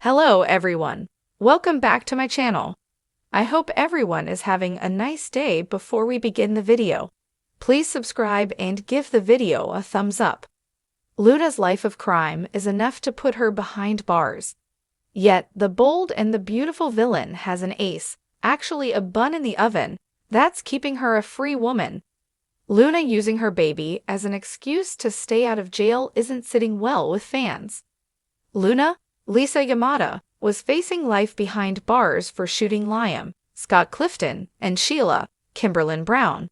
Hello everyone. Welcome back to my channel. I hope everyone is having a nice day. Before we begin the video, please subscribe and give the video a thumbs up. Luna's life of crime is enough to put her behind bars. Yet the bold and the beautiful villain has an ace, actually a bun in the oven, that's keeping her a free woman. Luna using her baby as an excuse to stay out of jail isn't sitting well with fans. Luna, Lisa Yamada, was facing life behind bars for shooting Liam, Scott Clifton, and Sheila, Kimberlin Brown.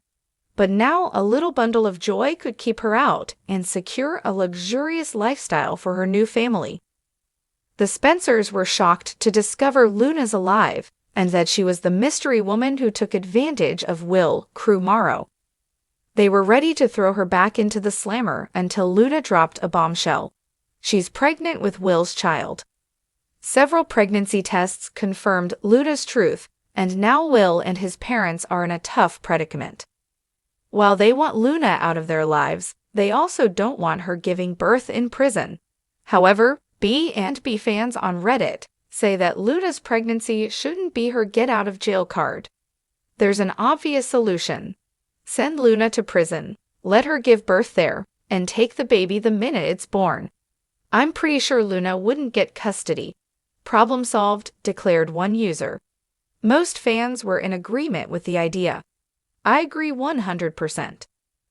But now a little bundle of joy could keep her out and secure a luxurious lifestyle for her new family. The Spencers were shocked to discover Luna's alive and that she was the mystery woman who took advantage of Will Krumaro. They were ready to throw her back into the slammer until Luna dropped a bombshell. She's pregnant with Will's child. Several pregnancy tests confirmed Luna's truth, and now Will and his parents are in a tough predicament. While they want Luna out of their lives, they also don't want her giving birth in prison. However, B&B fans on Reddit say that Luna's pregnancy shouldn't be her get-out-of-jail card. There's an obvious solution. Send Luna to prison, let her give birth there, and take the baby the minute it's born. I'm pretty sure Luna wouldn't get custody. Problem solved, declared one user. Most fans were in agreement with the idea. I agree 100%.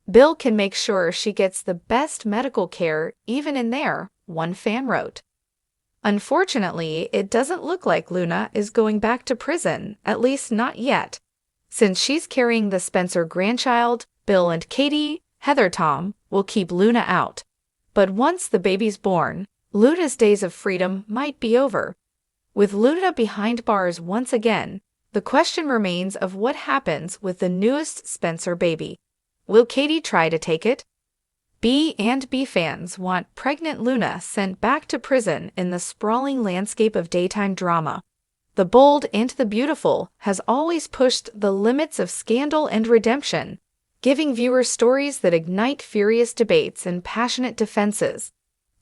Bill can make sure she gets the best medical care even in there, one fan wrote. Unfortunately, it doesn't look like Luna is going back to prison, at least not yet. Since she's carrying the Spencer grandchild, Bill and Katie, Heather Tom, will keep Luna out. But once the baby's born, Luna's days of freedom might be over. With Luna behind bars once again, the question remains of what happens with the newest Spencer baby. Will Katie try to take it? B&B fans want pregnant Luna sent back to prison in the sprawling landscape of daytime drama. The Bold and the Beautiful has always pushed the limits of scandal and redemption, giving viewers stories that ignite furious debates and passionate defenses.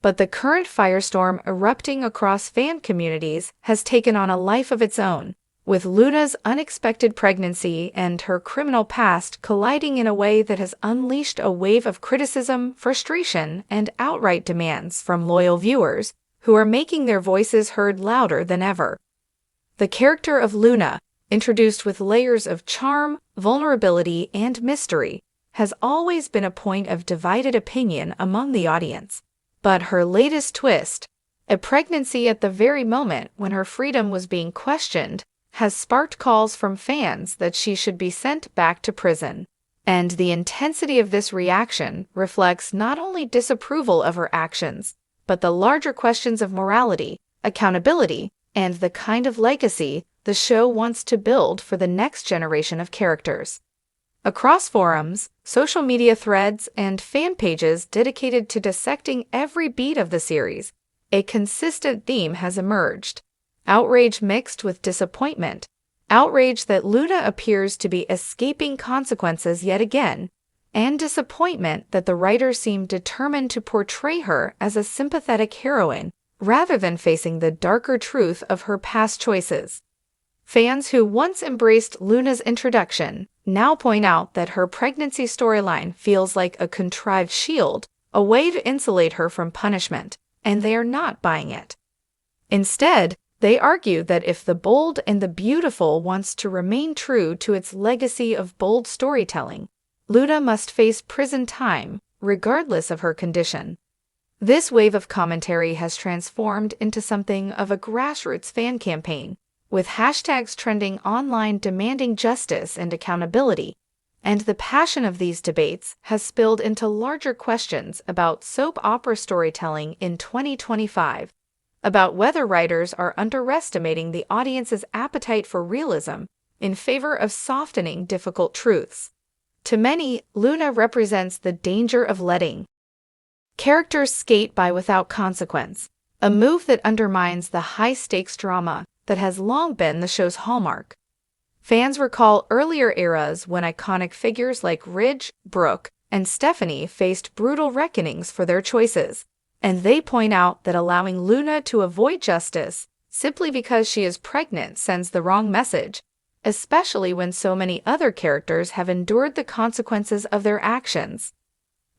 But the current firestorm erupting across fan communities has taken on a life of its own, with Luna's unexpected pregnancy and her criminal past colliding in a way that has unleashed a wave of criticism, frustration, and outright demands from loyal viewers who are making their voices heard louder than ever. The character of Luna, introduced with layers of charm, vulnerability, and mystery, has always been a point of divided opinion among the audience. But her latest twist, a pregnancy at the very moment when her freedom was being questioned, has sparked calls from fans that she should be sent back to prison. And the intensity of this reaction reflects not only disapproval of her actions, but the larger questions of morality, accountability, and the kind of legacy the show wants to build for the next generation of characters. Across forums, social media threads, and fan pages dedicated to dissecting every beat of the series, a consistent theme has emerged. Outrage mixed with disappointment. Outrage that Luna appears to be escaping consequences yet again, and disappointment that the writers seem determined to portray her as a sympathetic heroine rather than facing the darker truth of her past choices. Fans who once embraced Luna's introduction now point out that her pregnancy storyline feels like a contrived shield, a way to insulate her from punishment, and they are not buying it. Instead, they argue that if The Bold and the Beautiful wants to remain true to its legacy of bold storytelling, Luna must face prison time, regardless of her condition. This wave of commentary has transformed into something of a grassroots fan campaign, with hashtags trending online demanding justice and accountability, and the passion of these debates has spilled into larger questions about soap opera storytelling in 2025, about whether writers are underestimating the audience's appetite for realism in favor of softening difficult truths. To many, Luna represents the danger of letting characters skate by without consequence, a move that undermines the high-stakes drama that has long been the show's hallmark. Fans recall earlier eras when iconic figures like Ridge, Brooke, and Stephanie faced brutal reckonings for their choices, and they point out that allowing Luna to avoid justice simply because she is pregnant sends the wrong message, especially when so many other characters have endured the consequences of their actions.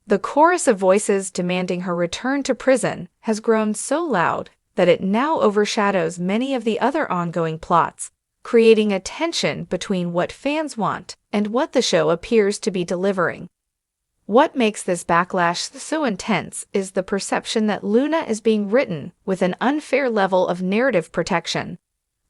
The chorus of voices demanding her return to prison has grown so loud that it now overshadows many of the other ongoing plots, creating a tension between what fans want and what the show appears to be delivering. What makes this backlash so intense is the perception that Luna is being written with an unfair level of narrative protection,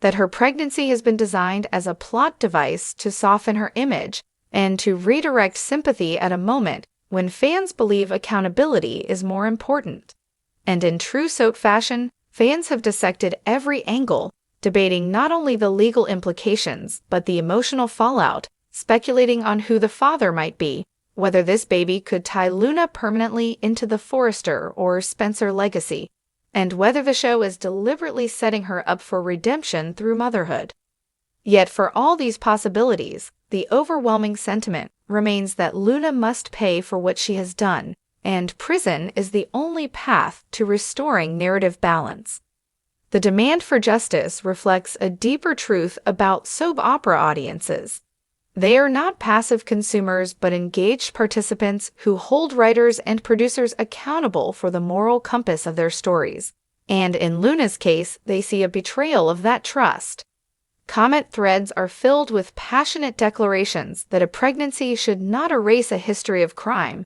that her pregnancy has been designed as a plot device to soften her image and to redirect sympathy at a moment when fans believe accountability is more important. And in true soap fashion, fans have dissected every angle, debating not only the legal implications but the emotional fallout, speculating on who the father might be, whether this baby could tie Luna permanently into the Forrester or Spencer legacy, and whether the show is deliberately setting her up for redemption through motherhood. Yet for all these possibilities, the overwhelming sentiment remains that Luna must pay for what she has done, and prison is the only path to restoring narrative balance. The demand for justice reflects a deeper truth about soap opera audiences. They are not passive consumers but engaged participants who hold writers and producers accountable for the moral compass of their stories. And in Luna's case, they see a betrayal of that trust. Comment threads are filled with passionate declarations that a pregnancy should not erase a history of crime,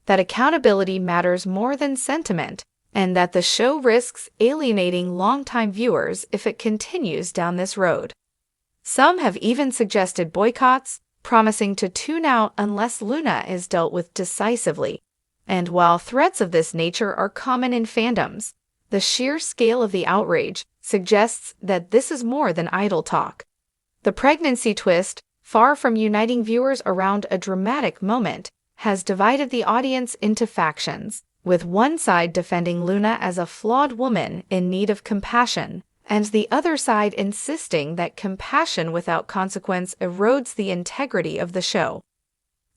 that accountability matters more than sentiment, and that the show risks alienating longtime viewers if it continues down this road. Some have even suggested boycotts, promising to tune out unless Luna is dealt with decisively. And while threats of this nature are common in fandoms, the sheer scale of the outrage suggests that this is more than idle talk. The pregnancy twist, far from uniting viewers around a dramatic moment, has divided the audience into factions, with one side defending Luna as a flawed woman in need of compassion, and the other side insisting that compassion without consequence erodes the integrity of the show.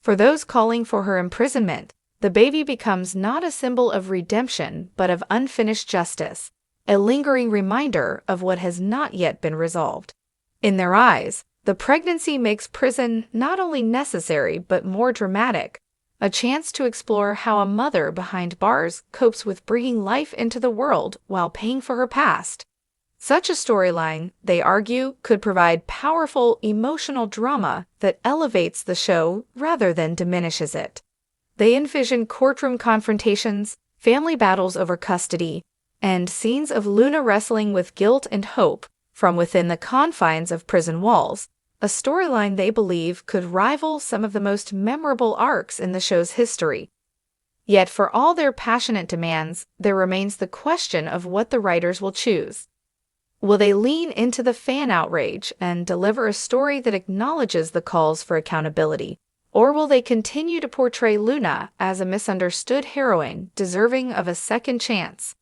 For those calling for her imprisonment, the baby becomes not a symbol of redemption but of unfinished justice, a lingering reminder of what has not yet been resolved. In their eyes, the pregnancy makes prison not only necessary but more dramatic, a chance to explore how a mother behind bars copes with bringing life into the world while paying for her past. Such a storyline, they argue, could provide powerful emotional drama that elevates the show rather than diminishes it. They envision courtroom confrontations, family battles over custody, and scenes of Luna wrestling with guilt and hope from within the confines of prison walls, a storyline they believe could rival some of the most memorable arcs in the show's history. Yet for all their passionate demands, there remains the question of what the writers will choose. Will they lean into the fan outrage and deliver a story that acknowledges the calls for accountability? Or will they continue to portray Luna as a misunderstood heroine deserving of a second chance?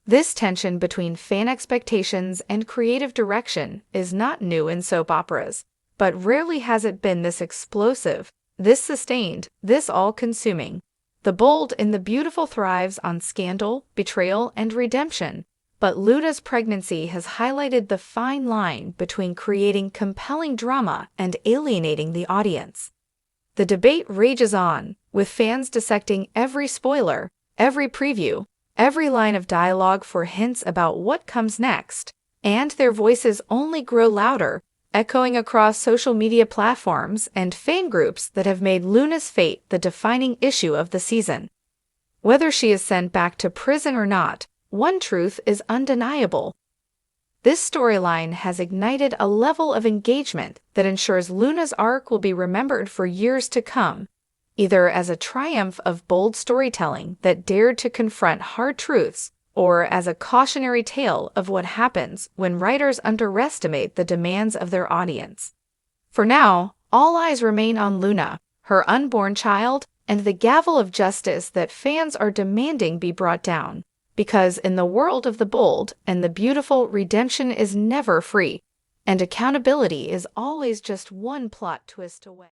This tension between fan expectations and creative direction is not new in soap operas, but rarely has it been this explosive, this sustained, this all-consuming. The Bold and the Beautiful thrives on scandal, betrayal, and redemption, but Luna's pregnancy has highlighted the fine line between creating compelling drama and alienating the audience. The debate rages on, with fans dissecting every spoiler, every preview, every line of dialogue for hints about what comes next, and their voices only grow louder, echoing across social media platforms and fan groups that have made Luna's fate the defining issue of the season. Whether she is sent back to prison or not, one truth is undeniable. This storyline has ignited a level of engagement that ensures Luna's arc will be remembered for years to come, either as a triumph of bold storytelling that dared to confront hard truths, or as a cautionary tale of what happens when writers underestimate the demands of their audience. For now, all eyes remain on Luna, her unborn child, and the gavel of justice that fans are demanding be brought down. Because in the world of the Bold and the Beautiful, redemption is never free, and accountability is always just one plot twist away.